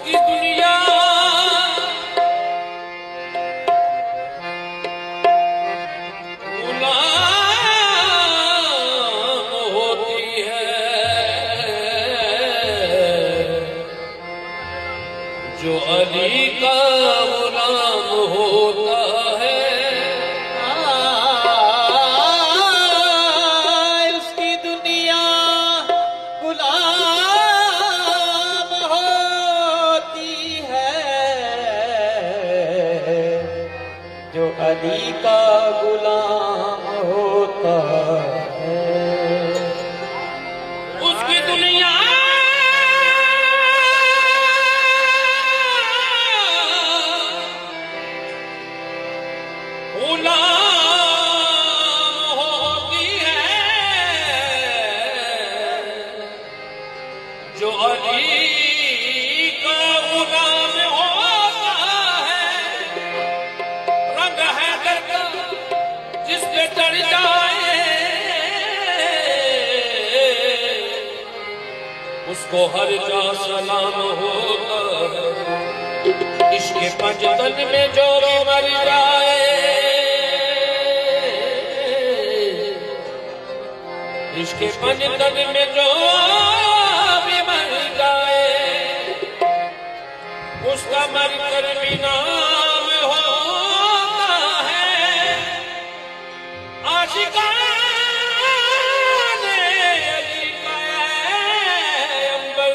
उसकी दुनिया गुलाम होती है, जो अली का गुलाम होता है। उसकी दुनिया गुलाम होती है, जो अली का गुलाम होता है। उसकी दुनिया गुलाम होती है, जो अली का गुलाम होता है। रंग है दर्द जिस पे चढ़ जाए, उसको हर जा सलाम होता है। इश्क पंजतन में जो मर जाए, इश्क पंजतन में जो भी मर जाए, उसका मर कर भी नाम होता है। आशिकाने अली का अंबर,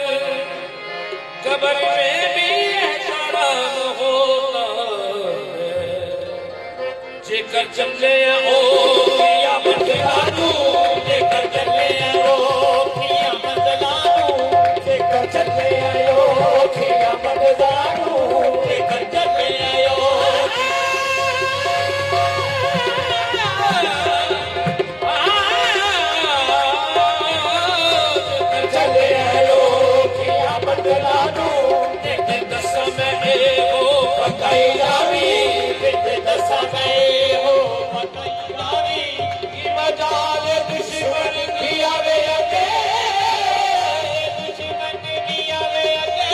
कब्र में भी एहतराम होता है। जेकर चले ओ क़यामत लानू, जेकर चले ओ क़यामत लानू, जेकर चले ओ क़यामत लानू, जेकर चले ओ चले आयो क़यामत लानू। जेकर दसा में हो पकाई जावी, जेकर दसा में हो पकाई जावी, की मजाल दुश्मन की आवे अगे, दुश्मन की आवे अगे।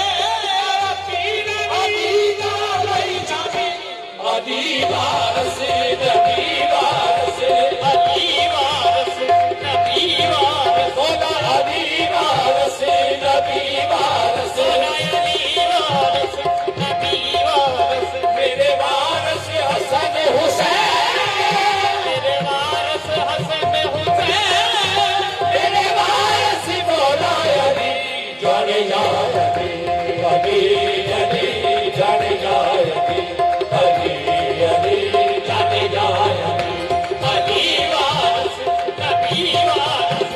अदीदा लई जावी, अदीदा से नबी वारस, अली वारस नबी वारस, बोला अली वारस नबी वारस, अली वारस नबी वारस। मेरे वारस हसन हुसैन, मेरे वारस हसन हुसैन, मेरे वारस मौला अली। जाने या अली, अली अली जाने या अली, अली अली जाने या अली। अली वारस नबी वारस,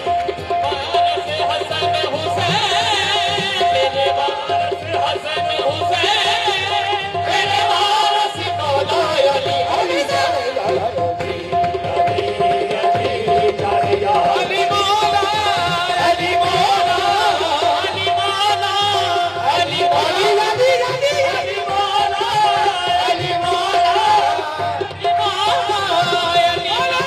वारस हसन हुसैन, मेरे वारस हसन हुसैन, मेरे वारस मौला अली। अली जाने या अली, अली अली जाने या अली मौला, अली मौला, अली मौला, अली मौला, अली अली अली मौला, अली मौला, अली मौला, अली मौला,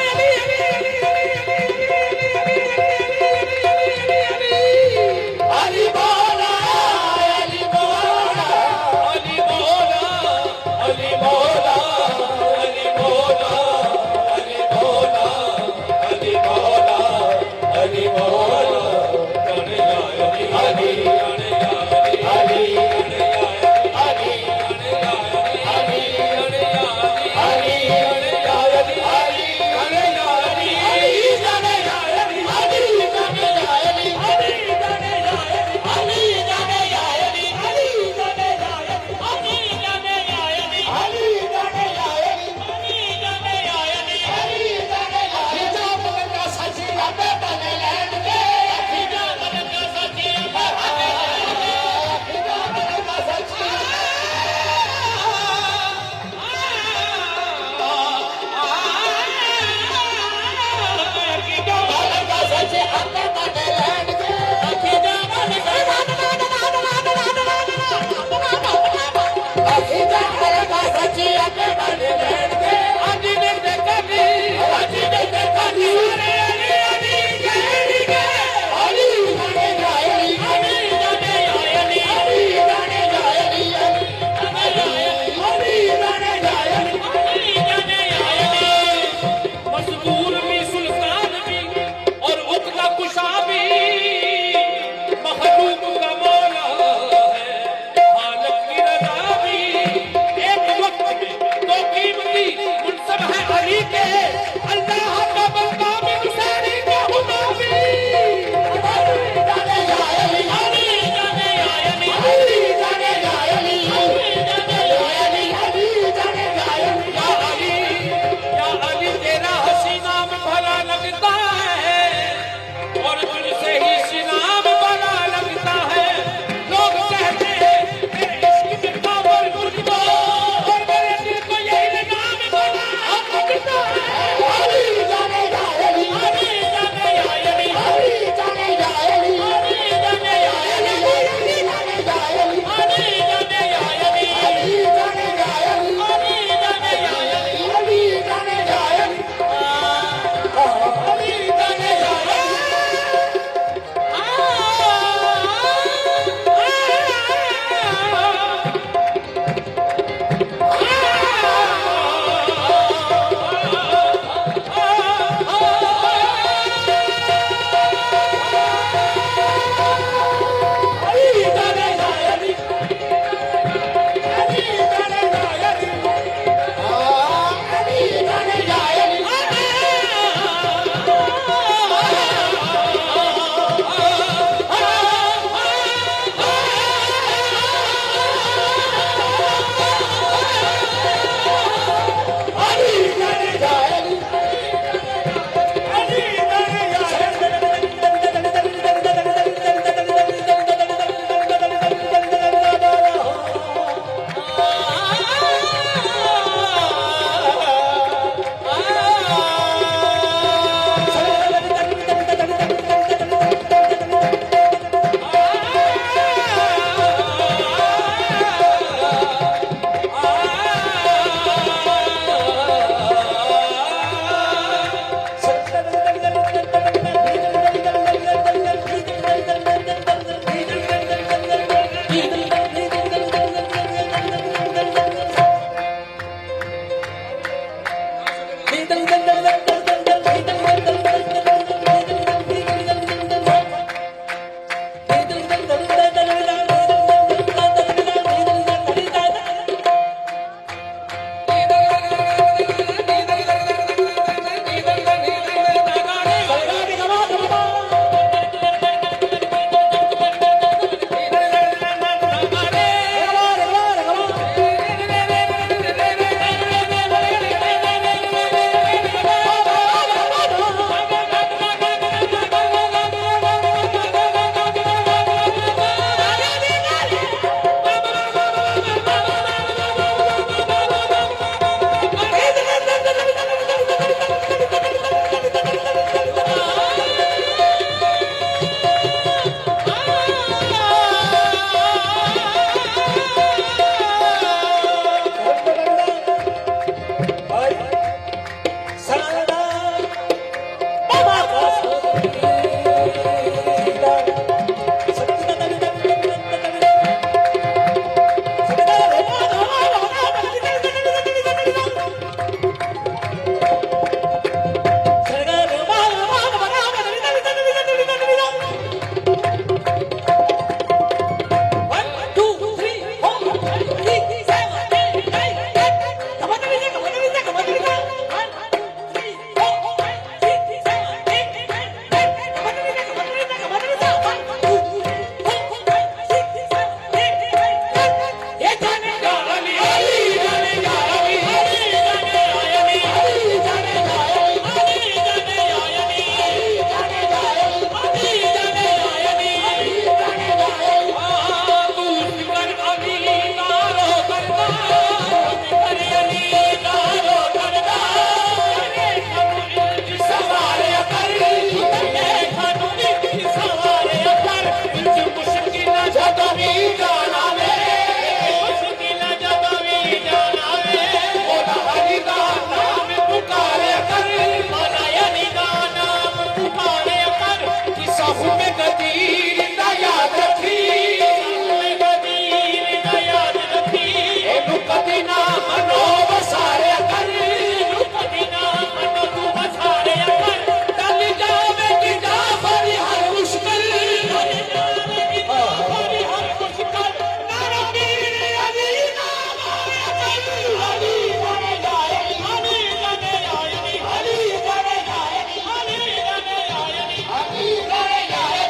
अली अली मौला, अली मौला, अली मौला, अली मौला, अली मौला, अली मौला, अली मौला, अली मौला। जाने या अली, अली जाने या अली, अली जाने या अली, अली जाने या अली, अली जाने या अली, अली जाने या अली, अली जाने या अली, अली जाने या अली, अली जाने या अली, अली जाने या अली, अली जाने या अली, अली जाने या अली, अली जाने या अली, अली जाने या अली, अली जाने या अली। जा मन का सची अबे बने लैंड के, जा मन का सची अबे बने लैंड के, जा मन का सची ये जाने जा अली अली जाने जा अली अली जाने अली अली जाने जा अली अली जाने अली जाने जा अली जाने अली जाने जा तू कर अली नारो करदा कर अली नारो करदा सवारे कर खानूनी सवारे कर मुश्किल जदों भी जाना वे मुश्किल जदों भी जाना वे मौला अली दा नाम पुकारे कर मौला अली दा नाम पुकारे कर कि साहू में गदीर दा याद रखी में गदीर दा याद रखी एनु कदी ना मनो वसारे कर एनु कदी ना मनो तू वसारे कर चल जावे कि जा बड़ी हर मुश्किल चल जावे कि जा बड़ी हर मुश्किल नारा पीर अली नाम अली अली जाने जाए अली जाने जाए अली जाने जाए अली जाने जाए अली जाने जाए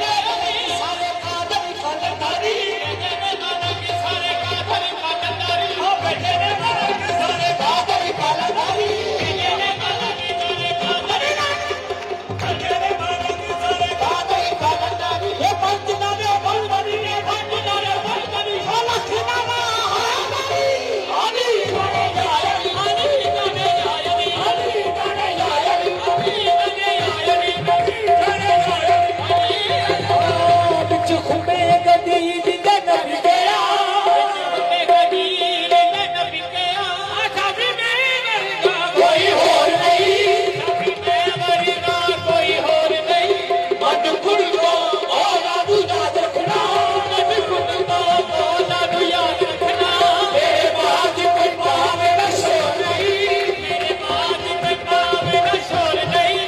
सारे कादर कलंदारी बैठे नाना के सारे कादर कलंदारी हो बैठे रे नाना के सारे कादर कलंदारी बैठे रे नाना के सारे कादर बैठे रे नाना के सारे कादर कलंदारी ये पंचना में बलबरी ने पंचना में बलबरी हो लखनावा अली जाने जाए अली जाने जाए अली जाने जाए अली जाने जाए बिच खुबे गदीर दे नबी गया खुबे गदीर दे नबी गया शादी में मरगा कोई और नहीं शादी में मरगा कोई और नहीं मन खुद को मौला तू याद रखना मन खुद को मौला तू याद रखना मेरे बाज पे पावे न शोर नहीं मेरे बाज पे पावे न शोर नहीं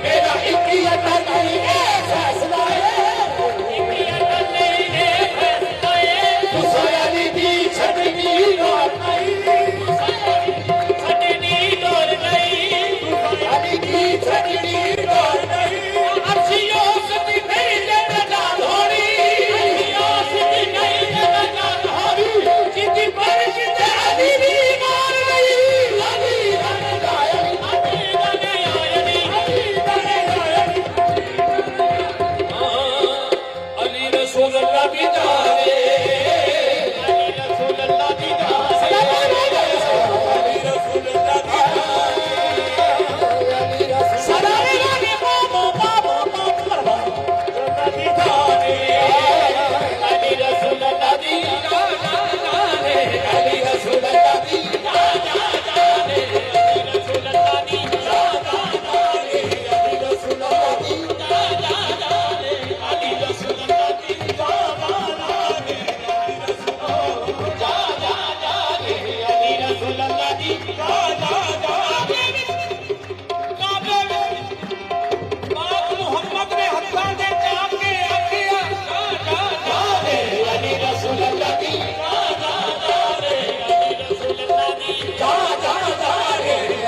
मेरा एक ही अता नहीं है फैसला है एक ही अता नहीं है फैसला है हुसैन दी छटनी डोर नहीं छटनी डोर नहीं हुसैन दी छटनी डोर नहीं अर्शियों से नहीं लेना जान होनी अर्शियों से नहीं लेना जान होनी जिंदगी पर जिंदगी अली भी मार नहीं अली जाने जाए अली जाने आए अली जाने जाए अली रसूल अल्लाह की जाने अली रसूल अल्लाह की जाने अली रसूल अल्लाह की जाने सदारे लागे बाबा बाबा बाबा की जाने अली रसूल अल्लाह की जाने अली रसूल अल्लाह की जाने अली रसूल अल्लाह की जाने अली रसूल अल्लाह की जाने अली रसूल अल्लाह की अली रसूल अल्लाह की पाक मोहम्मद ने हत्था दे चाप के आखिया अली रसूल अल्लाह की अली रसूल अल्लाह की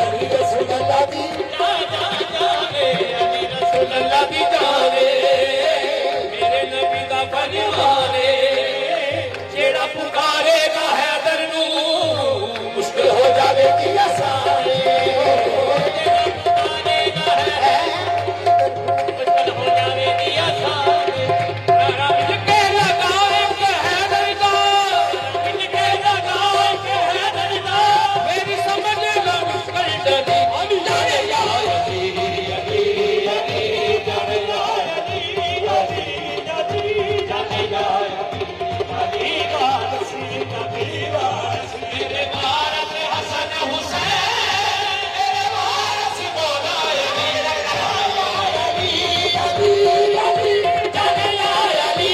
अली रसूल अल्लाह की अली रसूल अल्लाह की जाने मेरे नबी दा फरमाने जेड़ा पुकारेगा हैदर नू मुश्किल हो जावे कि आसाने पुकारेगा मुश्किल हो जावे कि आसाने रब के लगाए के हैदर दा रब के लगाए के हैदर दा मेरी समझ ला मुश्किल डरी अली जाने या अली अली अली जाने या अली अली जाने या अली वारस मेरे वारस हसन हुसैन मेरे वारस मौला अली अली अली जाने या अली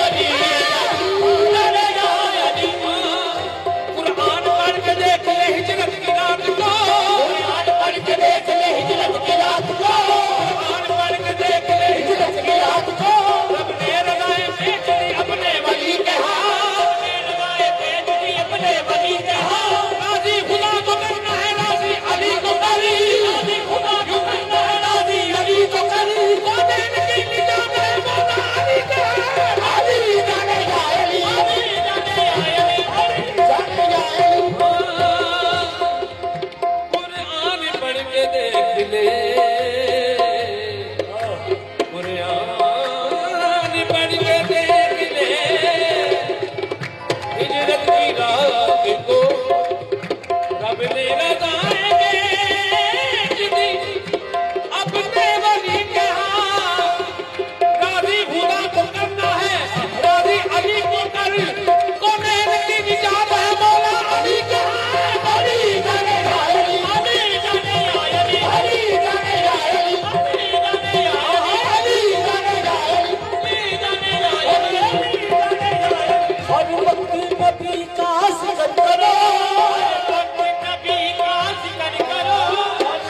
अली जाने या अली कुरान पढ़ के देख ले हिजरत की रात को कुरान पढ़ के देख ले हिजरत की रात को कुरान पढ़ के देख ले हिजरत की रात को रब ने रज़ाए बेच दी अपने वली के हाथ ने रज़ाए बेच दी अपने वली के हाथ राजी खुदा को करना है राजी अली को करी राजी खुदा को करना है राजी अली को करी जाने की निजात है मौला अली के अली जाने जाए अली जाने जाए अली जिक्र करो, नबी का जिक्र करो,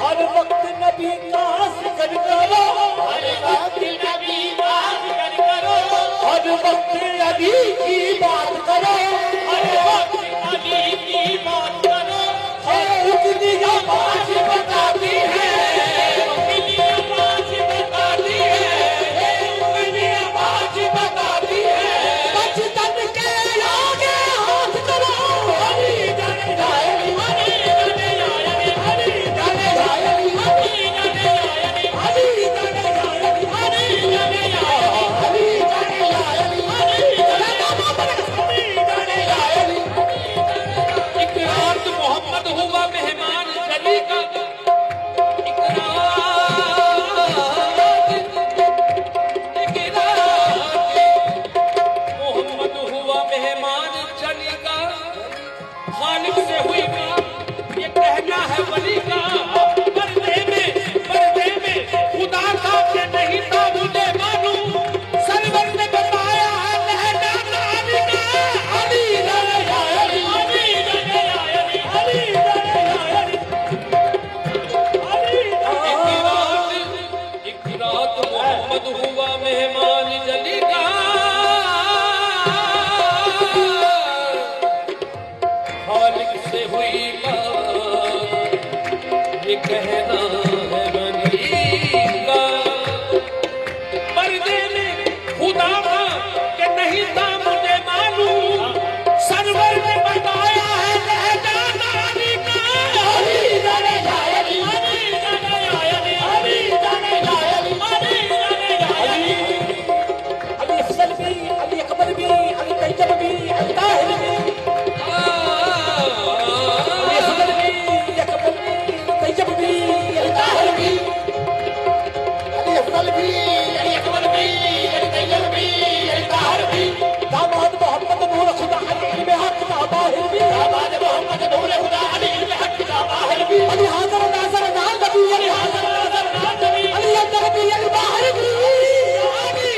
हर वक्त नबी का जिक्र करो, हर वक्त नबी का जिक्र करो, हर वक्त अली की बात करो, हर वक्त अली की बात करो। उतनी आवाज बताती है, उतनी आवाज बताती है, उतनी आवाज बताती है, बचपन के आगे हाथ करो, हरी जाने जायली, हरी जाने जायली, हरी जाने जायली, हरी जाने जायली, हरी जाने जायली, हरी जाने जायली, हरी जाने जायली, हरी जाने जायली। एक रात मोहम्मद हुआ मेहमान जली का, एक रात मोहम्मद हुआ मेहमान जली का, खालिक से हुई बात ये कहना है वली का, पर्दे में खुदा था कि नहीं था मुझे मालूम, सरवर ने बताया है लहजा नारी का। हरी जाने जायली, हरी जाने जायली, हरी जाने जायली, हरी एक रात मोहम्मद हुआ मेहमान जली का, खालिक से हुई बात ये कहना है वली का, पर्दे में खुदा था कि नहीं था मुझे मालूम, सरवर ने बताया है लहजा नारी का। हरी जाने जायली, हरी जाने जायली, हरी जाने जायली, हरी जाने जायली, अली अफजल भी, अली अकबर भी, अली तैयब भी, अली ताहिर भी, अली अफजल भी, अली अकबर भी, अली तैयब भी, अली ताहिर भी, अली अफजल भी, अली अकबर भी, अली तैयब भी, अली ताहिर भी, दामाद मोहम्मद नूर खुदा अली इल्म हक का बाहिर भी, दामाद मोहम्मद नूर खुदा अली इल्म हक का बाहिर भी, अली हाज़िर नाज़िर नाज़ नबी, अली हाज़िर नाज़िर नाज़ नबी, अली अंदर भी, अली बाहर भी, अली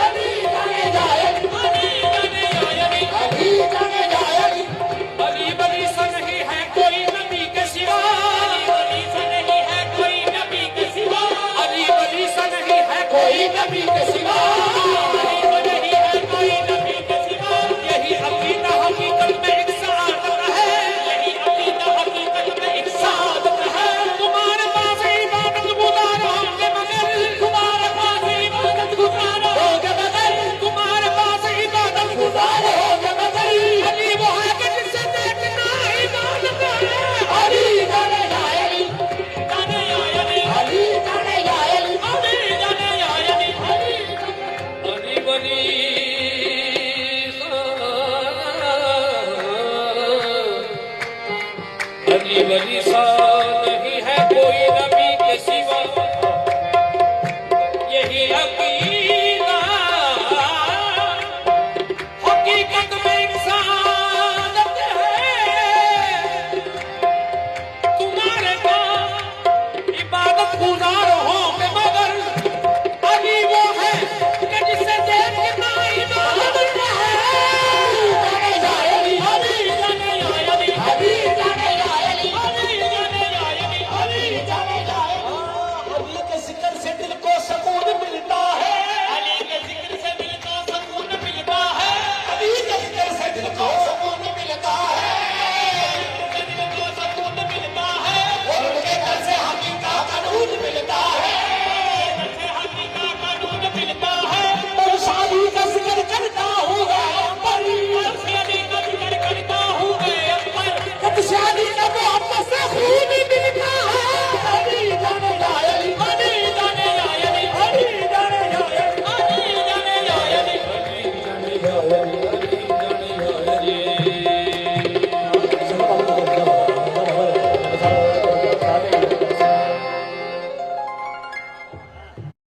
अली जाने जायली, अली जाने जायली, अली वली सा नहीं है कोई नबी के सिवा, अली सा नहीं है कोई नबी के सिवा, अली वली सा नहीं है कोई नबी के सिवा, अली वली नहीं है कोई नबी के सिवा। यही अकीदा हकीकत में एक सआदत है, यही अकीदा हकीकत में एक सआदत है। तुम्हारे पास इबादत गुजार होंगे मगर, तुम्हारे पास इबादत गुजार होंगे मगर, तुम्हारे पास इबादत गुजार होंगे मगर, अली वो है कि जिसे देखना इबादत है। अली जाने जायली, जाने आयली, अली जाने जायली, अली जाने आयली, अली वली अली वली सा